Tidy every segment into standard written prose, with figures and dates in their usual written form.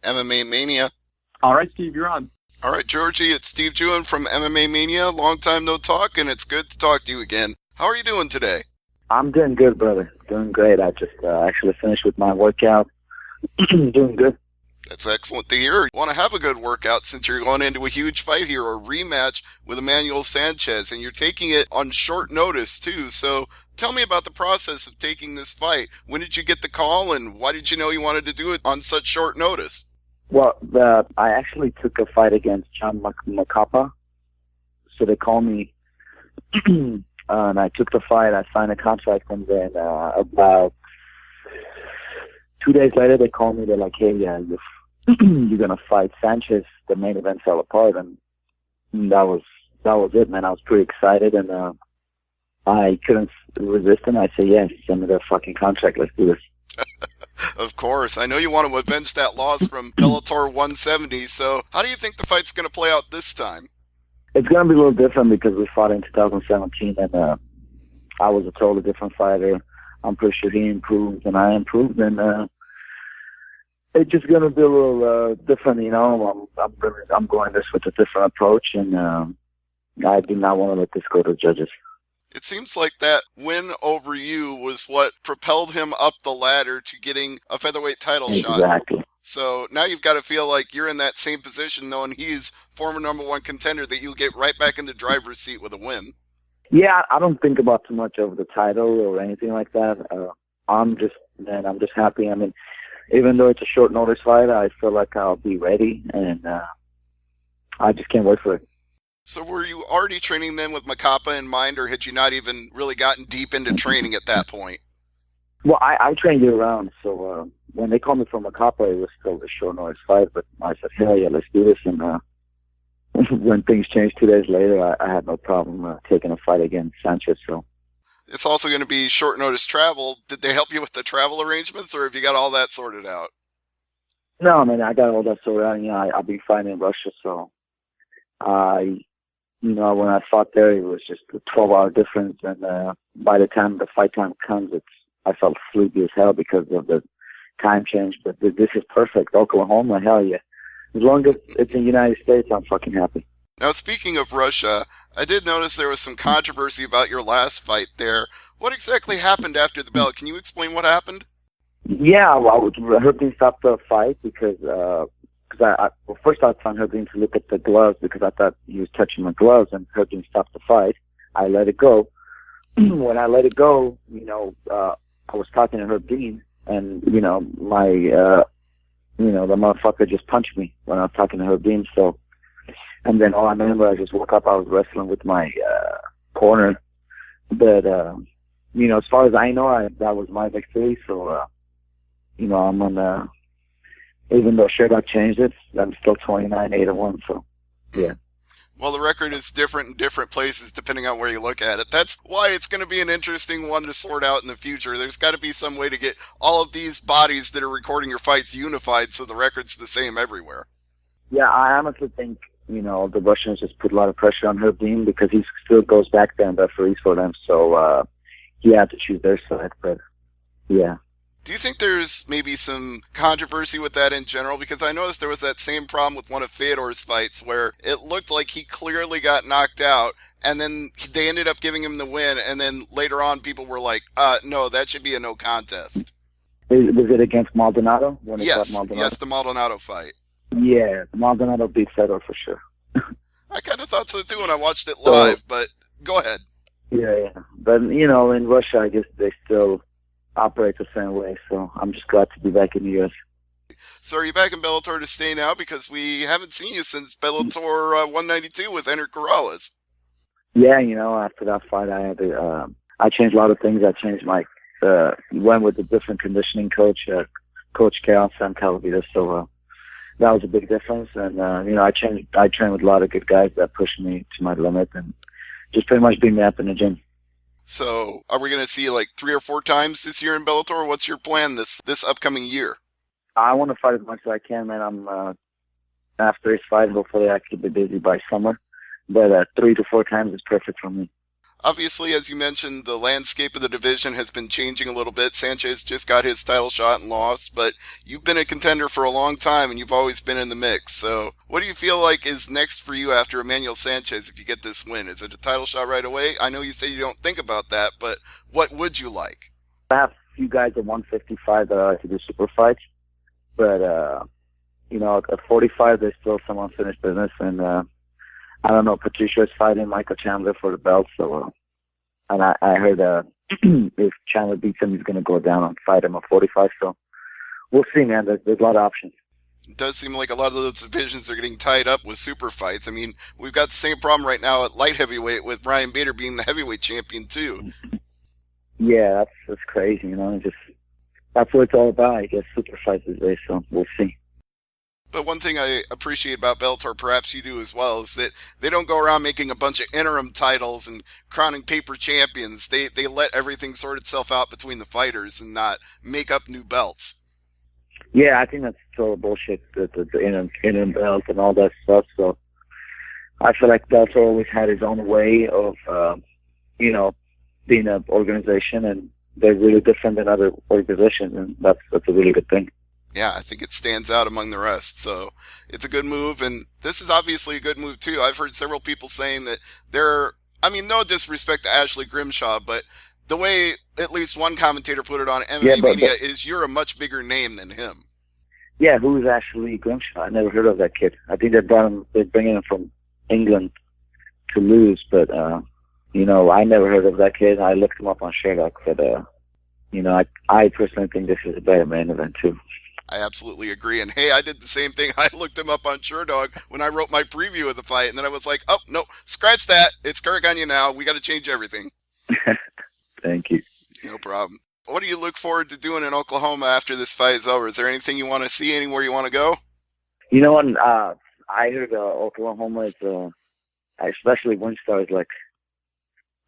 MMA Mania. All right, Steve, you're on. All right, Georgie, it's Steve Jewin from MMA Mania. Long time no talk, and it's good to talk to you again. How are you doing today? I'm doing good, brother. Doing great. I just actually finished with my workout. Doing good. That's excellent to hear. You want to have a good workout since you're going into a huge fight here, a rematch with Emanuel Sanchez, and you're taking it on short notice, too. So tell me about the process of taking this fight. When did you get the call, and why did you know you wanted to do it on such short notice? Well, I actually took a fight against John Macapa. So they called me, and I took the fight. I signed a contract, and then about 2 days later, they called me. They're like, hey, yeah, you're going to fight Sanchez. The main event fell apart, and that was it, man. I was pretty excited, and I couldn't resist him. I said, yes, send me the fucking contract. Let's do this. Of course. I know you want to avenge that loss from Bellator 170, so how do you think the fight's going to play out this time? It's going to be a little different because we fought in 2017, and I was a totally different fighter. I'm pretty sure he improved, and I improved, and it's just going to be a little different, you know. I'm going this with a different approach, and I do not want to let this go to judges. It seems like that win over you was what propelled him up the ladder to getting a featherweight title shot. Exactly. So now you've got to feel like you're in that same position, knowing he's former number one contender, that you'll get right back in the driver's seat with a win. Yeah, I don't think about too much over the title or anything like that. I'm just happy. I mean, even though it's a short notice fight, I feel like I'll be ready, and I just can't wait for it. So were you already training then with Macapa in mind, or had you not even really gotten deep into training at that point? Well, I trained year-round, so when they called me from Macapa, it was still a short notice fight, but I said, hell yeah, let's do this, and when things changed 2 days later, I had no problem taking a fight against Sanchez, so. It's also going to be short notice travel. Did they help you with the travel arrangements, or have you got all that sorted out? No, man, I got all that sorted out. You know, I'll be fighting in Russia, so you know, when I fought there, it was just a 12-hour difference, and by the time the fight time comes, I felt sleepy as hell because of the time change. But this is perfect. Oklahoma, hell yeah. As long as it's in the United States, I'm fucking happy. Now, speaking of Russia, I did notice there was some controversy about your last fight there. What exactly happened after the bell? Can you explain what happened? Yeah, well, Herbie stopped the fight because first I found Herbie to look at the gloves because I thought he was touching my gloves, and Herbie stopped the fight. I let it go. When I let it go, you know, I was talking to Herbie, and you know, the motherfucker just punched me when I was talking to Herbie. So, and then all I remember, I just woke up. I was wrestling with my corner, but you know, as far as I know, that was my victory. So, you know, I'm on. Even though Sherdog changed it, I'm still 29-8-1. So, yeah. Well, the record is different in different places depending on where you look at it. That's why it's going to be an interesting one to sort out in the future. There's got to be some way to get all of these bodies that are recording your fights unified so the record's the same everywhere. Yeah, I honestly think, you know, the Russians just put a lot of pressure on Herbie because he still goes back there and referees for them. So he had to choose their side. But, yeah. Do you think there's maybe some controversy with that in general? Because I noticed there was that same problem with one of Fedor's fights where it looked like he clearly got knocked out, and then they ended up giving him the win, and then later on people were like, no, that should be a no contest. Was it against Maldonado? Yes, the Maldonado fight. Yeah, Maldonado beat Fedor for sure. I kind of thought so too when I watched it live, but go ahead. Yeah. But, you know, in Russia, I guess they still operate the same way, so I'm just glad to be back in the U.S. So are you back in Bellator to stay now? Because we haven't seen you since Bellator 192 with Henry Corrales. Yeah, you know, after that fight, I changed a lot of things. I changed went with a different conditioning coach, Coach Chaos and Calavita, so that was a big difference. And, you know, I trained with a lot of good guys that pushed me to my limit and just pretty much beat me up in the gym. So, are we going to see you like 3 or 4 times this year in Bellator? What's your plan this upcoming year? I want to fight as much as I can, man. I'm after this fight, hopefully I could be busy by summer. But 3 to 4 times is perfect for me. Obviously, as you mentioned, the landscape of the division has been changing a little bit. Sanchez just got his title shot and lost, but you've been a contender for a long time and you've always been in the mix. So, what do you feel like is next for you after Emanuel Sanchez if you get this win? Is it a title shot right away? I know you say you don't think about that, but what would you like? I have a few guys at 155 that I like to do super fights, but at 45 there's still some unfinished business, and I don't know. Patricia's fighting Michael Chandler for the belt, so and I heard if Chandler beats him, he's going to go down and fight him at 45. So we'll see, man. There's a lot of options. It does seem like a lot of those divisions are getting tied up with super fights. I mean, we've got the same problem right now at light heavyweight with Ryan Bader being the heavyweight champion too. Yeah, that's crazy. That's what it's all about. I guess super fights these days. So we'll see. But one thing I appreciate about Bellator, perhaps you do as well, is that they don't go around making a bunch of interim titles and crowning paper champions. They let everything sort itself out between the fighters and not make up new belts. Yeah, I think that's total bullshit, the interim belt and all that stuff. So I feel like Bellator always had his own way of, being an organization, and they're really different than other organizations, and that's a really good thing. Yeah, I think it stands out among the rest. So it's a good move, and this is obviously a good move too. I've heard several people saying that no disrespect to Ashley Grimshaw, but the way at least one commentator put it on MMA Mania is you're a much bigger name than him. Yeah, who is Ashley Grimshaw? I never heard of that kid. I think they're bringing him from England to lose, but I never heard of that kid. I looked him up on Sherlock, but I personally think this is a better main event too. I absolutely agree. And hey, I did the same thing. I looked him up on SureDog when I wrote my preview of the fight, and then I was like, oh, no, scratch that. It's Karakhanyan now. We got to change everything. Thank you. No problem. What do you look forward to doing in Oklahoma after this fight is over? Is there anything you want to see, anywhere you want to go? You know what? I heard Oklahoma is, especially Winstar is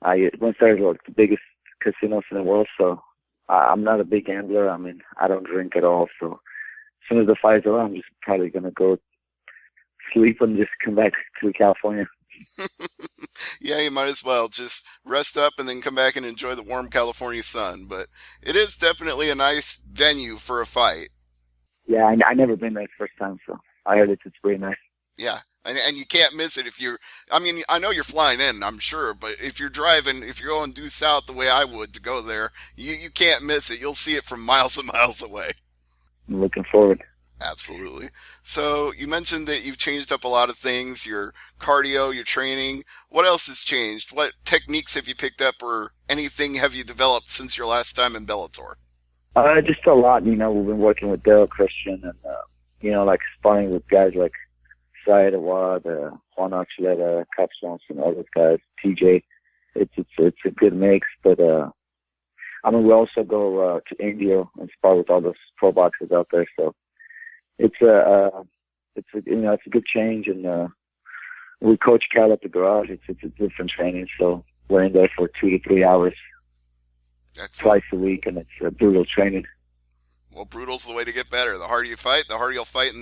Winstar is like the biggest casinos in the world, so I'm not a big gambler. I mean, I don't drink at all, so as soon as the fight's over, I'm just probably going to go sleep and just come back to California. Yeah, you might as well. Just rest up and then come back and enjoy the warm California sun. But it is definitely a nice venue for a fight. Yeah, I never been there the first time, so I heard it's pretty nice. Yeah, and you can't miss it if you're, I know you're flying in, I'm sure, but if you're going due south the way I would to go there, you can't miss it. You'll see it from miles and miles away. I'm looking forward. Absolutely. So you mentioned that you've changed up a lot of things, your cardio, your training. What else has changed? What techniques have you picked up, or anything have you developed since your last time in Bellator? Just a lot. We've been working with Daryl Christian and, like sparring with guys like Syed Awad, Juan Archuleta, Campos, and all those guys, TJ. It's a good mix, but we also go to India and spar with all those pro boxers out there. So it's a good change, and we coach Cal at the garage. It's a different training, so we're in there for 2 to 3 hours. Excellent. Twice a week, and it's a brutal training. Well, brutal's the way to get better. The harder you fight, the harder you'll fight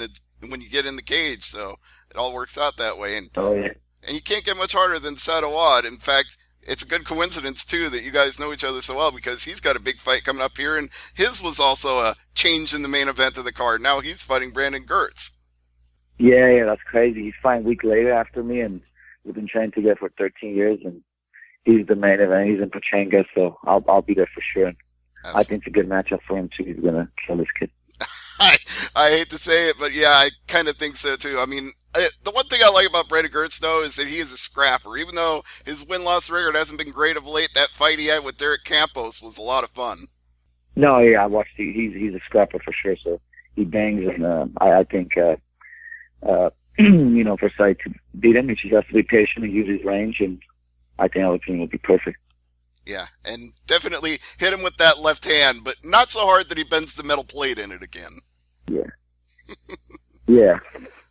when you get in the cage. So it all works out that way. And you can't get much harder than Syed Awad. In fact, it's a good coincidence, too, that you guys know each other so well, because he's got a big fight coming up here, and his was also a change in the main event of the card. Now he's fighting Brandon Gertz. Yeah, that's crazy. He's fighting a week later after me, and we've been training together for 13 years, and he's the main event. He's in Pachanga, so I'll be there for sure. Absolutely. I think it's a good matchup for him, too. He's going to kill this kid. I hate to say it, but yeah, I kind of think so, too. I mean, the one thing I like about Brandon Gertz, though, is that he is a scrapper. Even though his win-loss record hasn't been great of late, that fight he had with Derek Campos was a lot of fun. No, yeah, I watched it. He's a scrapper for sure, so he bangs, and I think, for Syed to beat him, he just has to be patient and use his range, and I think our team will be perfect. Yeah, and definitely hit him with that left hand, but not so hard that he bends the metal plate in it again. Yeah. Yeah.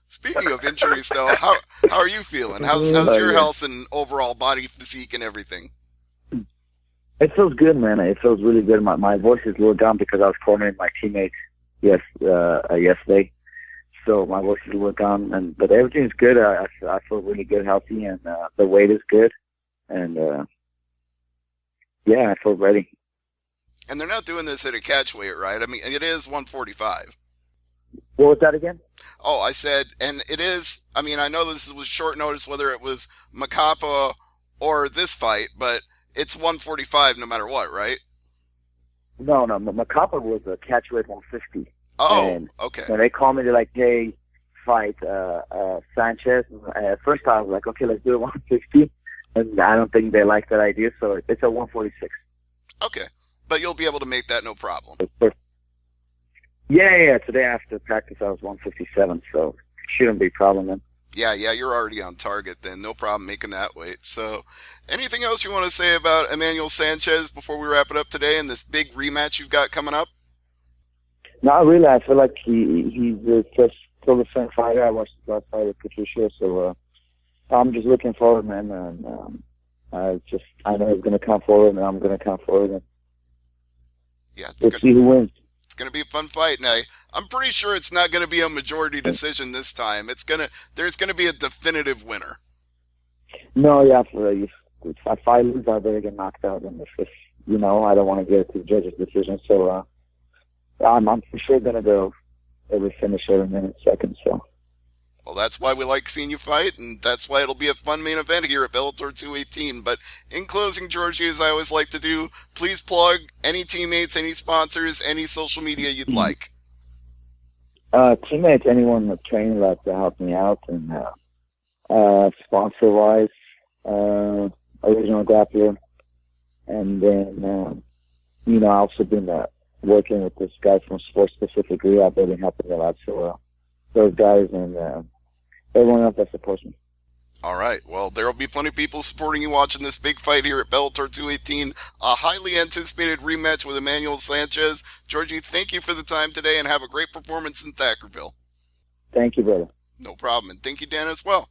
Speaking of injuries, though, how are you feeling? How's your health and overall body physique and everything? It feels good, man. It feels really good. My voice is a little down because I was cornering my teammates yesterday. So my voice is a little down, but everything's good. I feel really good, healthy, and the weight is good. And yeah, I feel ready. And they're not doing this at a catch weight, right? I mean, it is 145. What was that again? Oh, I said, and it is, I mean, I know this was short notice whether it was Macapa or this fight, but it's 145 no matter what, right? No, Macapa was a catch weight 150. Oh, And okay. when they called me, they're like, hey, fight Sanchez. At first I was like, okay, let's do it 150. And I don't think they like that idea, so it's a 146. Okay. But you'll be able to make that no problem. Yeah. Today after practice I was 157, so shouldn't be a problem then. Yeah, you're already on target then. No problem making that weight. So, anything else you want to say about Emanuel Sanchez before we wrap it up today and this big rematch you've got coming up? No, really, I feel like he's just still the same fighter. I watched the last fight with Patricia, so I'm just looking forward, man. And I know he's going to come forward, and I'm going to come forward. And Yeah, we'll see who wins. It's going to be a fun fight. Now, I'm pretty sure it's not going to be a majority decision this time. There's going to be a definitive winner. No, yeah, if I lose, I better get knocked out. And if I don't want to get it to the judge's decision. So I'm for sure going to go every finish every minute, second. So. Well, that's why we like seeing you fight, and that's why it'll be a fun main event here at Bellator 218. But in closing, Georgie, as I always like to do, please plug any teammates, any sponsors, any social media you'd like. Teammates, anyone in the training lab to help me out, and sponsor-wise, Original Grappler, and then I've also been working with this guy from Sports Specific Rehab. They've been helping me a lot, so those guys and everyone else that supports me. All right. Well, there will be plenty of people supporting you watching this big fight here at Bellator 218, a highly anticipated rematch with Emanuel Sanchez. Georgie, thank you for the time today and have a great performance in Thackerville. Thank you, brother. No problem. And thank you, Dan, as well.